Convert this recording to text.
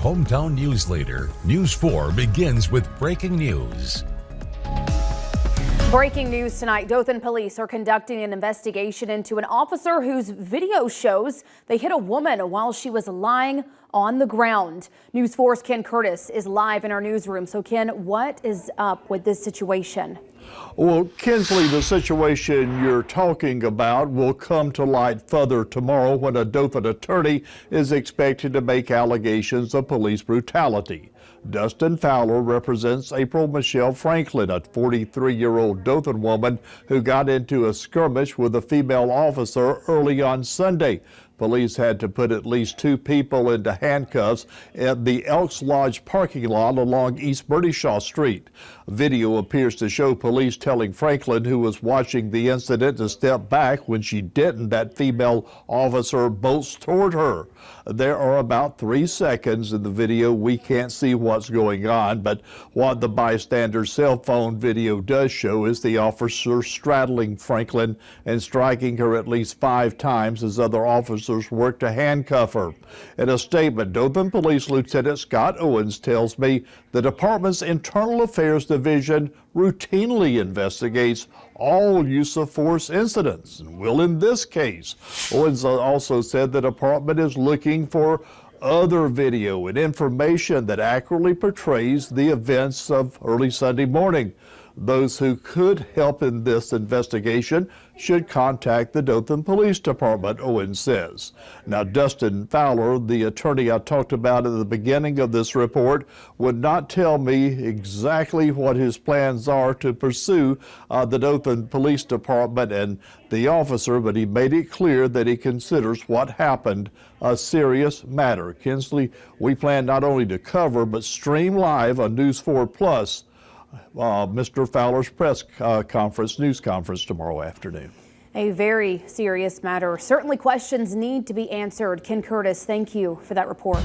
hometown news leader, News 4 begins with breaking news. Breaking news tonight, Dothan police are conducting an investigation into an officer whose video shows they hit a woman while she was lying on the ground. News 4's Ken Curtis is live in our newsroom. So Ken, what is up with this situation? Well, Kinsley, the situation you're talking about will come to light further tomorrow when a Dothan attorney is expected to make allegations of police brutality. Dustin Fowler represents April Michelle Franklin, a 43-year-old Dothan woman who got into a skirmish with a female officer early on Sunday. Police had to put at least 2 people into handcuffs at the Elks Lodge parking lot along East Bernyshaw Street. Video appears to show police telling Franklin, who was watching the incident, to step back. When she didn't, that female officer bolts toward her. There are about 3 seconds in the video. We can't see what's going on, but what the bystander's cell phone video does show is the officer straddling Franklin and striking her at least 5 times as other officers work to handcuff her. In a statement, Dothan Police Lieutenant Scott Owens tells me the department's Internal Affairs Division routinely investigates all use of force incidents, and will in this case. Owens also said the department is looking for other video and information that accurately portrays the events of early Sunday morning. Those who could help in this investigation should contact the Dothan Police Department, Owens says. Now, Dustin Fowler, the attorney I talked about at the beginning of this report, would not tell me exactly what his plans are to pursue the Dothan Police Department and the officer, but he made it clear that he considers what happened a serious matter. Kinsley, we plan not only to cover but stream live on News 4 Plus Mr. Fowler's news conference tomorrow afternoon. A very serious matter. Certainly questions need to be answered. Ken Curtis, thank you for that report.